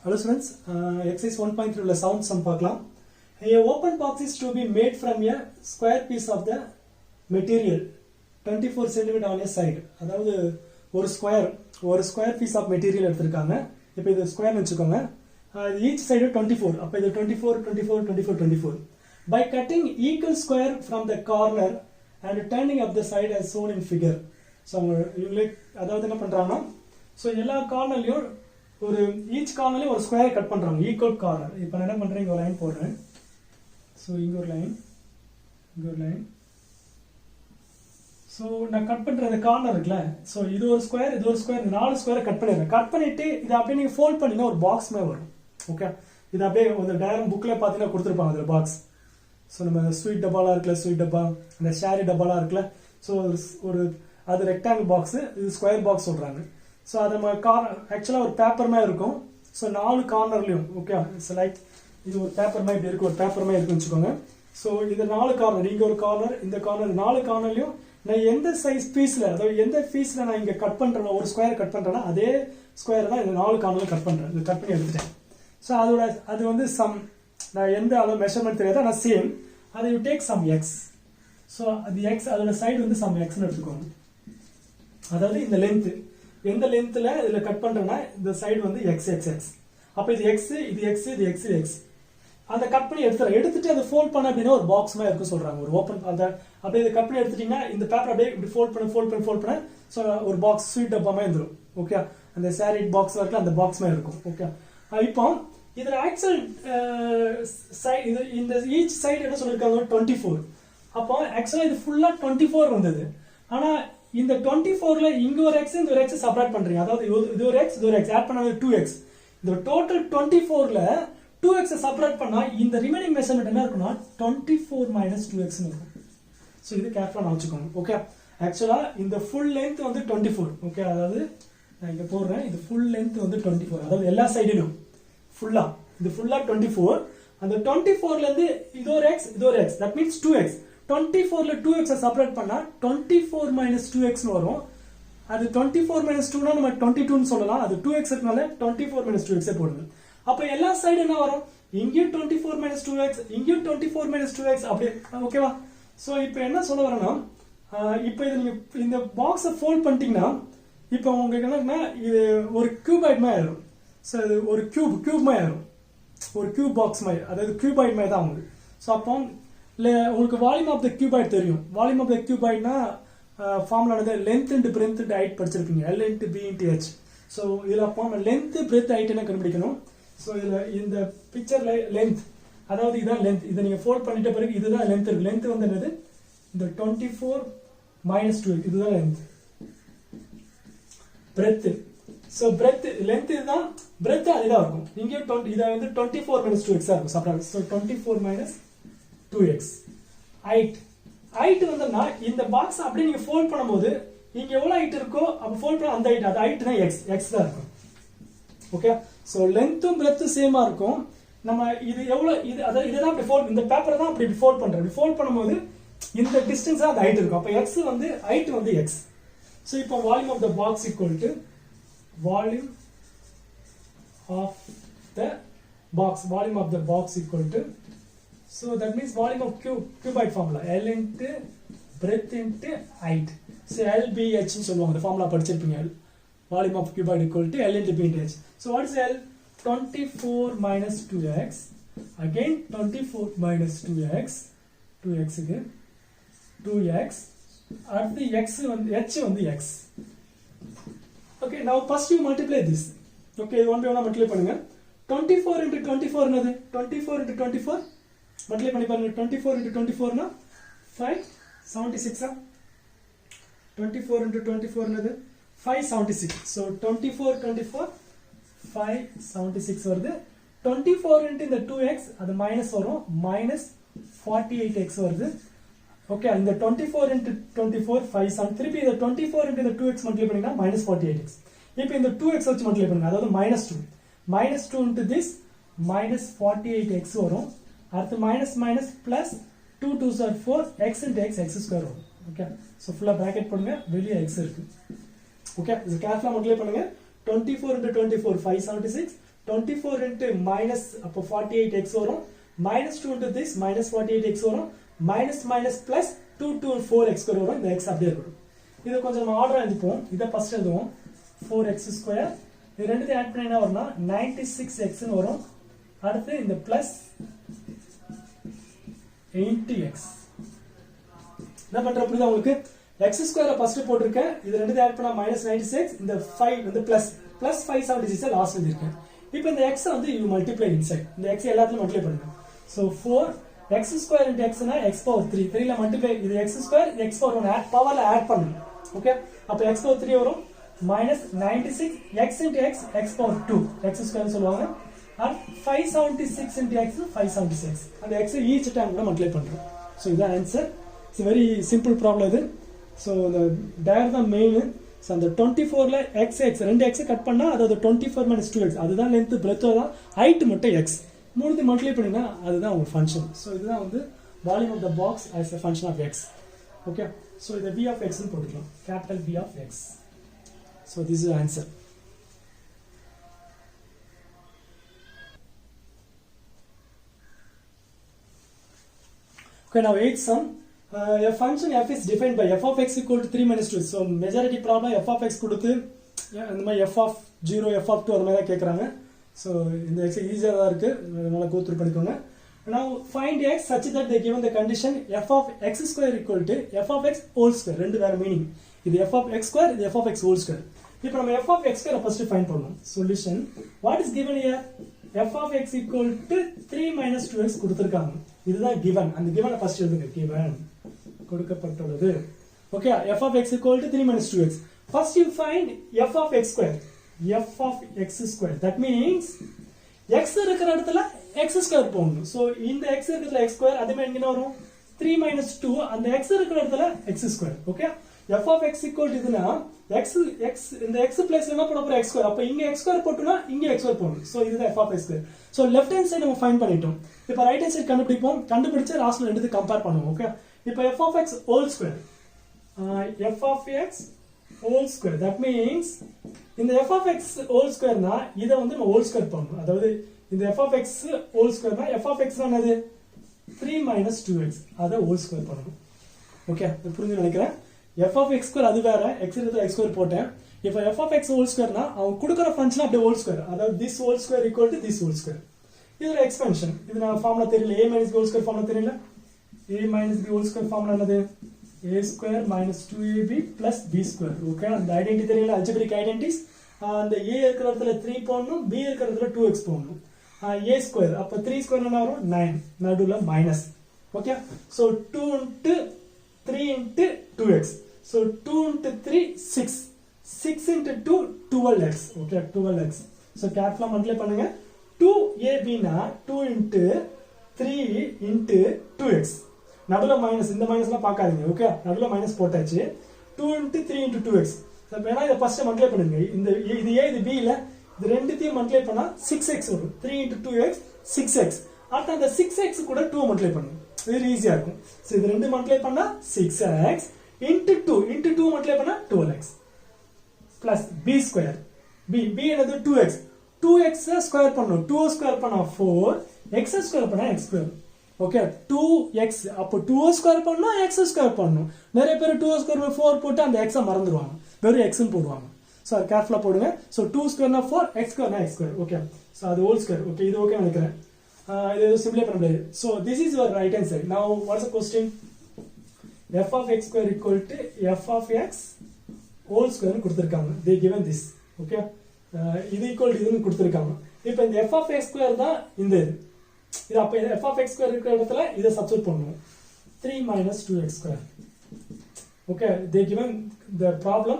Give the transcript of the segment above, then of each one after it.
Hello students, exercise 1.3 உள்ள sound sum பார்க்கலாம். A open box is to be made from a square piece of the material 24 cm on a side. அதாவது ஒரு square piece of material எடுத்திருக்காங்க. இப்போ இது square வச்சுக்கோங்க. each side 24. அப்போ இது 24. By cutting equal square from the corner and turning up the side as shown in figure. So அவங்க இவங்களே அதாவது என்ன பண்ணுறாங்கன்னா ஸோ எல்லா கார்னர்லையும் ஒரு ஈச் கார்னர்லையும் ஒரு ஸ்கொயர் கட் பண்ணுறாங்க ஈக்குவல் கார்னர். இப்போ நான் என்ன பண்ணுறேன், இங்கே ஒரு லைன் போடுறேன். ஸோ இங்கே ஒரு லைன் ஸோ நான் கட் பண்ணுற அந்த கார்னர் இருக்குல்ல, ஸோ இது ஒரு ஸ்கொயர் இந்த 4 ஸ்கொயரை கட் பண்ணிடுறேன். கட் பண்ணிவிட்டு இதை அப்படியே நீங்கள் ஃபோல்ட் பண்ணிங்கன்னா ஒரு பாக்ஸ் மாதிரி வரும். ஓகே, இது அப்படியே ஒரு டயக்ராம் புக்கில் பார்த்தீங்கன்னா கொடுத்துருப்பாங்க அதில் பாக்ஸ். ஸோ நம்ம ஸ்வீட் டப்பாலாம் இருக்குல்ல, ஸ்வீட் டப்பா, அந்த ஷேரி டப்பாலாம் இருக்குல்ல, ஸோ ஒரு அது ரெக்டாங்கிள் பாக்ஸு, இது ஸ்கொயர் பாக்ஸ் சொல்கிறாங்க. ஸோ அது நம்ம ஆக்சுவலாக ஒரு பேப்பர் மாதிரி இருக்கும். ஸோ 4 கார்னர்லையும் ஓகே, இட்ஸ் லைக் இது ஒரு பேப்பர் மாதிரி இப்படி இருக்கு, ஒரு பேப்பர் மாதிரி இருக்குன்னு வச்சுக்கோங்க. ஸோ இது 4 கார்னர், இங்கே ஒரு கார்னர், இந்த கார்னர், 4 கார்னர்லையும் நான் எந்த சைஸ் பீஸில், அதாவது எந்த பீஸில் நான் இங்கே கட் பண்ணுறேன்னா ஒரு ஸ்கொயர் கட் பண்ணுறேன்னா அதே ஸ்கொயர் தான் இந்த 4 கார்னரில் கட் பண்ணுறேன். இது கட் பண்ணி எடுத்துட்டேன். ஸோ அது வந்து சம், நான் எந்த அளவு மெஷர்மெண்ட் தெரியாது, ஆனால் சேம். அது you take some X. So அது எக்ஸ், அதோட சைடு வந்து சம் எக்ஸ்ன்னு எடுத்துக்கோங்க. அதாவது இந்த லென்த்து, எந்த லென்த்தில் இதில் கட் பண்ணுறேன்னா இந்த சைடு வந்து எக்ஸ். அப்போ இது எக்ஸ், இது எக்ஸ். அதை கட் பண்ணி எடுத்துட்டு அதை ஃபோல்ட் பண்ண அப்படின்னா ஒரு பாக்ஸ் மாதிரி இருக்கும் சொல்கிறாங்க. ஒரு ஓப்பன் அதை அப்படியே இதை கட் பண்ணி எடுத்துட்டீங்கன்னா இந்த பேப்பர் அப்படியே இப்படி ஃபோல்ட் பண்ண ஸோ ஒரு பாக்ஸ் ஸ்வீட் டப்பா மாதிரி வந்துடும். ஓகே, அந்த சாரி பாக்ஸ் இருக்குல்ல, அந்த பாக்ஸ் மாதிரி இருக்கும். ஓகே, இப்போ இதில் ஆக்சுவல் சைடு இது இந்த ஈச் சைடு என்ன சொல்லியிருக்காங்க 24. அப்போ ஆக்சுவலாக இது ஃபுல்லாக 24 வந்தது. ஆனால் இந்த 24ல இங்க ஒரு எக்ஸ் இந்த ஒரு எக்ஸ் செப்பரேட் பண்றீங்க. அதாவது இது ஒரு எக்ஸ் ஆட் பண்ணது 2x. இந்த டோட்டல் 24ல 2x செப்பரேட் பண்ணா இந்த ரிமைனிங் மெஷர்மென்ட் என்ன இருக்கும்னா 24 - 2x னு இருக்கும். சோ இது கேர்ஃபுல்லா வச்சுக்கோங்க. ஓகே, ஆக்சுவலா இந்த ஃபுல் லெந்த் வந்து 24. ஓகே, அதாவது நான் இங்க போடுறேன், இது ஃபுல் லெந்த் வந்து 24. அதாவது எல்லா சைடிலும் ஃபுல்லா இது ஃபுல்லா 24. அந்த 24ல இருந்து இது ஒரு X that means 2x. 24ல 2x separate பண்ணா 24 - 2x னு வரும். அது 24 - 2 னா நம்ம 22 னு சொல்லலாம். அது 2x இருக்கனால 24 - 2x போடுங்க. அப்ப எல்லா சைடு என்ன வரும், இங்கேயும் 24 - 2x, இங்கேயும் 24 - 2x அப்படியே. ஓகேவா? சோ இப்போ என்ன சொல்ல வரேன்னா, இப்போ இது நீங்க இந்த பாக்ஸை ஃபோல்ட் பண்ணிட்டீங்கன்னா இப்போ உங்களுக்கு என்னன்னா இது ஒரு கியூபாய்ட் மாதிரி ஆயிடும். ஸோ இது ஒரு கியூப் மாதிரி ஆயிடும், ஒரு கியூப் பாக்ஸ் மாதிரி, அதாவது கியூபாய்ட் மாதிரி தான் உங்களுக்கு. ஸோ அப்போ உங்களுக்கு வால்யூம் ஆஃப் த கியூபாய்ட் தெரியும். வால்யூம் ஆஃப் த கியூபாய்ட்னா ஃபார்முலானது length into breadth into height படிச்சிருப்பீங்க, L × B × H. ஸோ இதில் அப்போ லென்த் பிரெத் ஹைட் என்ன கண்டுபிடிக்கணும். ஸோ இதில் இந்த பிக்சர்ல லென்த், அதாவது இதுதான் லென்த். இதை நீங்கள் ஃபோல்ட் பண்ணிட்ட பிறகு இதுதான் லென்த் இருக்கு. லென்த் வந்து என்னது, இந்த 24 - 2 இதுதான் length. Breadth, so breadth length இதுதான், பிரெத் அதுதான் இருக்கும். இங்கேயும் இதை வந்து 24 - 2x இருக்கும் சாப்பிடாது. So 24 - 2x. ஹைட் வந்தோம்னா இந்த பாக்ஸ் அப்படியே நீங்க ஃபோல்ட் பண்ணும்போது இங்க எவ்வளவு ஹைட் இருக்கோ அப்ப ஃபோல்ட் பண்ண அந்த ஹைட், அது ஹைட் தான் எக்ஸ் தான் இருக்கும். ஓகே, சோ லென்த்தும் பிரெத்தும் சேமா இருக்கும். நம்ம இது எவ்வளவு இது அத இதெல்லாம் அப்படி ஃபோல்ட், இந்த பேப்பரை தான் அப்படி ஃபோல்ட் பண்றோம். அப்படி ஃபோல்ட் பண்ணும்போது இந்த டிஸ்டன்ஸ் தான் அந்த ஹைட் இருக்கும். அப்ப x வந்து ஹைட் வந்து x. சோ இப்போ volume of the box equal to volume of the box equal to, so that means volume of cuboid formula L × breadth × height. So LBH னு சொல்லுவாங்க. இந்த ஃபார்முலா படிச்சிருப்பீங்க. volume of cuboid equal to L × B × H. So what is L? 24 - 2x. Again 24 - 2x. 2x க்கு 2x. அடுத்து x வந்து h வந்து x. Okay, now first you multiply this. Okay, one by one multiply பண்ணுங்க. 24 × 24 என்னது? 24 × 24 multiply பண்ணி பாருங்க. 24 × 24 னா 576. 24 × 24 என்னது 576. so 24 24 576 வருது. 24 × இந்த 2x அது மைனஸ் வரும், -48x வருது. ஓகே, இந்த 24 × 24 5 திருப்பி இந்த 24 × இந்த 2x மல்டிப்ளை பண்ணீங்கன்னா -48x. இப்போ இந்த 2x வச்சு மல்டிப்ளை பண்ணுங்க, அதாவது -2 × this -48x வரும். அடுத்து minus plus 2 2s are 4 x × x x² வரும். ஓகே, ஸோ ஃபுல்லாக ப்ராக்கெட் பண்ணுங்க, வெளியே x இருக்கு. ஓகே, இது கேர்ஃபுல்லாக மல்டிப்ளை பண்ணுங்க. 24 × 24 576, 24 into minus அப்போ 48x வரும் minus 2 into this minus 48x வரும் minus minus plus 2 to 4x square வரும் இந்த x அப்படியே இருக்கும் இதை கொஞ்சம் நம்ம ஆர்டரா எழுதிப்போம் இதை ஃபர்ஸ்ட் எழுதுவோம் 4x square இது ரெண்டுத்தையும் ஆட் பண்ணா என்ன வரும்னா 96x ன்னு வரும் அடுத்து இந்த பிளஸ் 80x என்ன பண்ற புரியுதா உங்களுக்கு x square ஃபர்ஸ்ட் போட்டுருக்கேன் இது ரெண்டுத்தையும் ஆட் பண்ணா -96 இந்த 5 வந்து பிளஸ் 576 லாஸ்ட் எழுதிருக்கேன் இப்போ இந்த x வந்து you multiply inside இந்த x எல்லாத்தையும் மல்டிப்ளை பண்ணுங்க so 4 x square into x னா x power 3 3 ல மல்டிப்ளை இது x square x power 1 add பவர்ல ஆட் பண்ணுங்க ஓகே அப்ப x power 3 வரும் -96 x into x x power 2 x square னு சொல்வாங்க and 576 into x 576 அந்த x each time கூட மல்டிப்ளை பண்றோம் so இதான் answer it's very simple problem இது so the diagram main so அந்த 24 ல x ரெண்டு x கட் பண்ணா அது 24 - 2x அதுதான் லெந்த் பிரெத் தான் ஹைட் மட்டும் x மூணுத்தையும் மல்டிப்ளை பண்ணினா அதுதான் உங்க ஃபங்க்ஷன் சோ இதுதான் வந்து volume of the box as a function of x okay so இத v of x னு போட்டுக்கலாம் capital V of x so this is the answer okay now eighth sum a function f is defined by f of x equal to 3 minus 2 so majority problem f of x கொடுத்து இந்த மாதிரி f of 0 f of 2 அந்த மாதிரி தான் கேக்குறாங்க so இந்த x ஈஸியா தான் இருக்கு நல்லா கோ த்ரூ பண்ணிக்கோங்க now find x such that they given the condition f of x square equal to f of x whole square ரெண்டு வேற மீனிங் இது f of x square இது f of x whole square இப்போ நம்ம f of x square first find பண்ணனும் solution what is given here f of x equal to 3 minus 2x கொடுத்திருக்காங்க இதுதான் given அந்த given ஃபர்ஸ்ட் எழுதுங்க given கொடுக்கப்பட்டுள்ளது okay f of x equal to 3 minus 2x first you find f of x square f of x square that means x இருக்கிற இடத்துல x square போடணும் so இந்த x இருக்கிற x square அதே மாதிரி என்ன வரும் 3 minus 2 அந்த x இருக்கிற இடத்துல x square okay f of x equal to இதுனா x இந்த x place என்ன போட போற x square அப்ப இங்க x square போட்டுனா இங்க x square போடணும் so இதுதான் f of x square so left hand side நம்ம ஃபைண்ட் பண்ணிட்டோம் இப்போ ரைட் ஹேண்ட் சைடு கண்டுபிடிப்போம் கண்டுபிடிச்சு லாஸ்ட்ல ரெண்டுத்தையும் கம்பேர் பண்ணுவோம் ஓகே இப்போ f of x whole square f of x whole square that means இந்த f of x whole square னா இத வந்து நம்ம whole square பண்ணனும் அதாவது இந்த f of x whole square னா f of x னா என்னது 3 minus 2x அத whole square பண்ணனும் ஓகே புரிஞ்சு நினைக்கிறேன் f of x square அது வேற x இருக்கிற x square போட்டேன் இப்போ f of x whole square னா அவன் கொடுக்கிற ஃபங்க்ஷன் அப்படியே whole square அதாவது this whole square equal to this whole square இது ஒரு எக்ஸ்பென்ஷன் இது நான் ஃபார்முலா தெரியல a minus b whole square formula தெரியல a minus b whole square formula என்னது a square minus 2ab plus b square okay அந்த identity தெரியல அல்ஜிப்ரிக் ஐடென்டிட்டிஸ் அந்த a இருக்கிற இடத்துல 3 போடணும் b இருக்கிற இடத்துல 2x போடணும் a square அப்ப 3 square என்ன வரும் 9 நடுவுல minus okay so 2 into 3 into 2x so 2 into 3 6 6 into 2 12x okay 12x so carefully multiply பண்ணுங்க 2ab னா 2 into 3 into 2x நடுவுல மைனஸ் இந்த மைனஸ்லாம் பார்க்காதீங்க ஓகே நடுவுல மைனஸ் போட்டாச்சு 2 into 3 into 2x சோ வேணா இத ஃபர்ஸ்ட் மல்டிப்ளை பண்ணுங்க இந்த இது a இது b இல்ல இது ரெண்டுத்தையும் மல்டிப்ளை பண்ணா 6x வரும் 3 into 2x 6x அடுத்து அந்த 6x கூட 2 மல்டிப்ளை பண்ணுங்க வெரி ஈஸியா இருக்கும் சோ இது ரெண்டு மல்டிப்ளை பண்ணா 6x into 2 மல்டிப்ளை பண்ணா 12x plus b square b என்னது 2x 2x ஸ்கொயர் பண்ணனும் 2 ஸ்கொயர் பண்ணா 4 x ஸ்கொயர் பண்ணா x ஸ்கொயர் ஓகே 2x அப்ப 2 ஸ்கொயர் பண்ணா x ஸ்கொயர் பண்ணனும் நிறைய பேர் 2 ஸ்கொயர் 4 போட்டு அந்த x மறந்துடுவாங்க வெறும் x ன்னு போடுவாங்க சோ கேர்ஃபுல்லா போடுங்க சோ 2 ஸ்கொயர்னா 4 x ஸ்கொயர்னா x ஸ்கொயர் ஓகே சோ அது ஹோல் ஸ்கொயர் ஓகே இது ஓகே நினைக்கிறேன் இது சிம்பிளை பண்ண முடியாது so this is your right hand side now what's the question f of x square equal to f of x whole square னு கொடுத்திருக்காங்க they given this ஓகே இது ஈக்குவல் இதுன்னு கொடுத்திருக்காங்க இப்போ இந்த f of x square தான் இந்த இது அப்ப f of x square இருக்கிற இடத்துல இத சப்ஸ்டிட்யூட் பண்ணுவோம் 3 minus 2x square okay they given the problem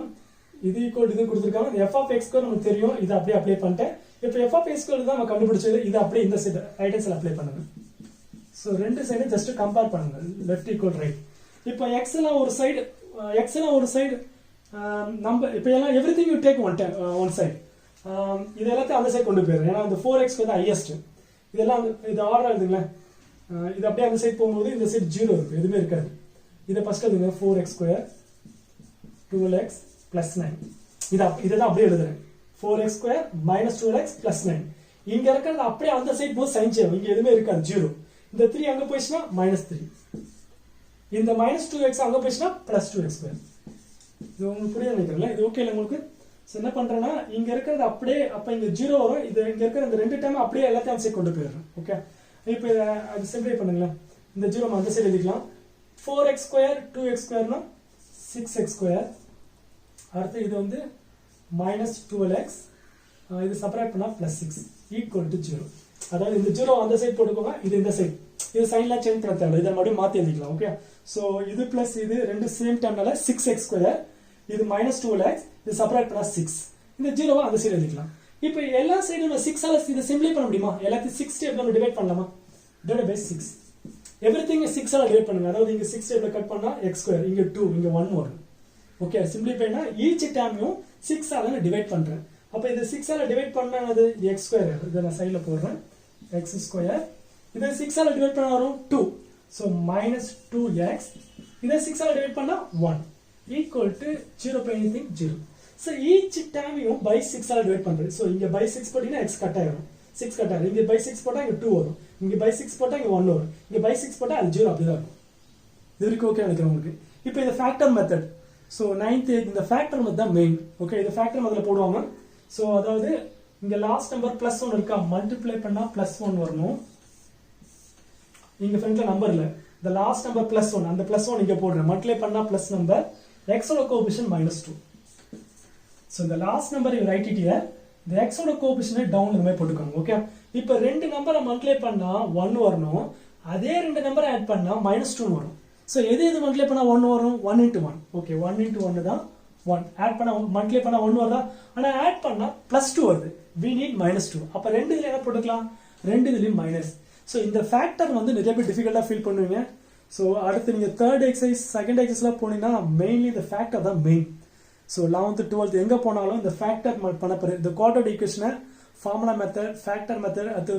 இது ஈக்குவல் இது கொடுத்திருக்காங்க இந்த f of x square நமக்கு தெரியும் இத அப்படியே அப்ளை பண்ணிட்டேன் இப்போ f of x square தான் நம்ம கண்டுபிடிச்சது இத அப்படியே இந்த side right hand side apply பண்ணுங்க சோ ரெண்டு சைடு ஜஸ்ட் கம்பேர் பண்ணுங்க லெஃப்ட் ஈக்குவல் ரைட் இப்போ x எல்லாம் ஒரு சைடு நம்ம இப்போ எல்லாம் everything you take one side இது எல்லாத்தையும் அந்த சைடு கொண்டு போயிடுறேன் ஏன்னா இந்த 4x வந்து ஹையஸ்ட் இதெல்லாம் இது ஆர்டர் எழுதுங்களேன் இது அப்படியே அந்த சைடு போகும்போது இந்த சைடு 0 இருக்கு எதுவுமே இருக்காது இதை ஃபர்ஸ்ட் எழுதுங்க 4x square 12x plus 9 இதெல்லாம் அப்படியே எழுதுறேன் 4x square minus 12x plus 9 இங்க இருக்கிறது அப்படியே அந்த சைடு போய் சைன் செய்யும், இங்க எதுவுமே இருக்காது 0. இந்த 3 அங்க போயிடுச்சுன்னா -3. இந்த -2x அங்க போயிடுச்சுன்னா +2x². இது உங்களுக்கு புரிய நினைக்கிறீங்களா? இது ஓகே இல்லை உங்களுக்கு? ஸோ என்ன பண்றேன்னா இங்க இருக்கிறது அப்படியே, அப்ப இங்க 0 வரும், இது இங்க இருக்கிற இந்த 2 டைம் அப்படியே எல்லாத்தையும் அந்த சைடு கொண்டு போயிடுறேன். ஓகே, இப்போ அது சிம்பிளை பண்ணுங்களேன். இந்த 0 அந்த சைடு எழுதிக்கலாம். 4x² 2x²னா 6x². அடுத்து இது வந்து -12x, இது செப்பரேட் பண்ணா +6 = 0. அதாவது இந்த 0 அந்த சைடு போட்டுக்கோங்க, இது இந்த சைடு. இது சைன்லாம் சேஞ்ச் பண்ண தேவை, இதை மறுபடியும் மாத்தி எழுதிக்கலாம். ஓகே, சோ இது பிளஸ் இது ரெண்டு சேம் டைம்னால 6x², இது -12x, இது செப்பரேட் பண்ணா 6. இந்த 0 அந்த சைடு எழுதிக்கலாம். இப்போ எல்லா சைடும் 6 ஆல இதை சிம்பிளை பண்ண முடியுமா? எல்லாத்தையும் 6 டேபிள்ல டிவைட் பண்ணலாமா? Divide by 6. எவ்ரிதிங் 6 ஆல டிவைட் பண்ணுங்க. அதாவது இங்க 6 டேபிள்ல கட் பண்ணா x², இங்க 2, இங்க 1 வரும். ஓகே, சிம்பிளிஃபைனா ஈச் டேர்மையும் 6 ஆல நான் டிவைட் பண்றேன். அப்ப இது 6 ஆல டிவைட் பண்ணானது x². இத நான் சைடுல போடுறேன். x². இத 6 ஆல டிவைட் பண்ணா வரும் 2. So -2x. இத 6 ஆல டிவைட் பண்ணா 1 = 0 by anything 0. சோ ஈச் டேர்மையும் by 6 ஆல டிவைட் பண்றேன். சோ இங்க by 6 போட்டீங்கன்னா x கட் ஆயிடும். 6 கட் ஆயிடும். இங்க by 6 போட்டா இங்க 2 வரும். இங்க by 6 போட்டா இங்க 1 வரும். இங்க by 6 போட்டா அது 0 அப்படிதான் இருக்கும். இது வரைக்கும் ஓகே நினைக்கிறேன் உங்களுக்கு. இப்போ இது ஃபேக்டர் மெத்தட். சோ 9th இந்த ஃபேக்டர் மெத்தட் தான் மெயின். ஓகே, இது ஃபேக்டர் மெத்தட்ல போடுவாங்க. சோ அதாவது இங்க லாஸ்ட் நம்பர் +1 இருக்கா, மல்டிப்ளை பண்ணா +1 வரணும். இங்க ஃப்ரண்ட்ல நம்பர் இல்ல, the last number +1, அந்த +1 இங்க போடுறேன். மல்டிப்ளை பண்ணா பிளஸ் நம்பர், x ஓட coefficient -2. So the last number you write it here, the x ஓட கோஎஃபிஷியன்ட் டவுன் இந்த மாதிரி போட்டுக்கோங்க. ஓகே, இப்போ ரெண்டு நம்பரை மல்டிப்ளை பண்ணா 1 வரணும். அதே ரெண்டு நம்பரை ஆட் பண்ணா -2 வரும். சோ எது மல்டிப்ளை பண்ணா 1 வரும்? 1 × 1. ஓகே, 1 × 1 தான் 1. ஆட் பண்ணா மல்டிப்ளை பண்ணா 1 வருதா? ஆனா ஆட் பண்ணா +2 வருது. we need -2. அப்ப ரெண்டு இதுல என்ன போட்டுக்கலாம்? ரெண்டு இதுலயும் மைனஸ். சோ இந்த ஃபேக்டர் வந்து நிறைய பேர் டிஃபிகல்ட்டா ஃபீல் பண்ணுவீங்க. சோ அடுத்து நீங்க தேர்ட் எக்ஸசைஸ், செகண்ட் எக்ஸசைஸ்ல போனீங்கன்னா மெயின்லி இந்த ஃபேக்டர் தான் மெயின். சோ 11th 12th எங்க போனாலும் இந்த ஃபேக்டர் பண்ண போறேன். இந்த குவாட்ரேட் ஈக்குவேஷனை ஃபார்முலா மெத்தட், ஃபேக்டர் மெத்தட், அது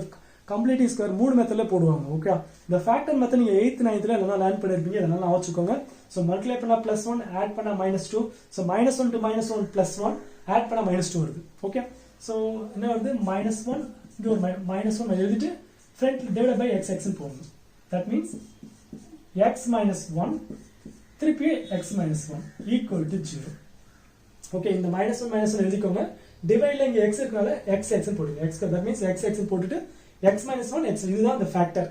கம்ப்ளீட்டிங் ஸ்கொயர் 3 மெத்தட்ல போடுவாங்க. ஓகே, இந்த ஃபேக்டர் மெத்தட் நீங்க 8th 9thல எல்லாம் லேர்ன் பண்ணிருப்பீங்க. அதனால வச்சுக்கோங்க. சோ மல்டிப்ளை பண்ணா +1, ஆட் பண்ணா -2. சோ -1 to -1 +1, ஆட் பண்ணா -2 வருது. ஓகே, சோ என்ன வருது? -1 இங்க ஒரு -1 எழுதிட்டு front divided by x ன்னு போடணும். that means x - 1 திருப்பி x - 1 = 0. ஓகே, இந்த -1 எழுதிக்கோங்க. டிவைட்ல இங்க x இருக்கனால x ன்னு போடுங்க. x, that means x ன்னு போட்டுட்டு x - 1 x, இதுதான் the ஃபேக்டர்.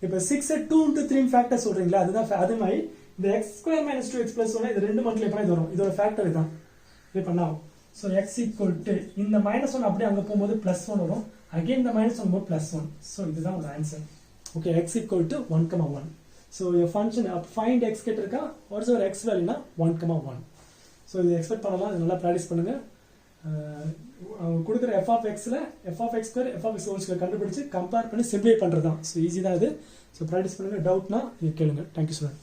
இப்போ 6 2 × 3 ஃபேக்டர் சொல்றீங்களா, அதுதான். அதே மாதிரி இந்த x² - 2x + 1 இது ரெண்டு மல்டிப்ளை பண்ணா இது வரும். இதோட ஃபேக்டர் இதான். இது பண்ணா சோ x = இந்த -1 அப்படியே அங்க போகும்போது +1 வரும். again the -1 more +1. so இதுதான் ஒரு answer. Okay, x = 1, 1. so your function find x கேட்டிருக்கா, வாட்ஸ் யுவர் x வேல்யூனா 1, 1. so இது எக்ஸ்பெக்ட் பண்ணலாம். இது நல்லா பிராக்டிஸ் பண்ணுங்க. அவங்க கொடுக்குற f(x)ல f(x², f(x)² கண்டுபிடிச்சு கம்பேர் பண்ணி சிம்பிளை பண்றதுதான். ஸோ ஈஸி தான் இது. ஸோ ப்ராக்டிஸ் பண்ணுங்க. டவுட்னா கேளுங்க. Thank you sir.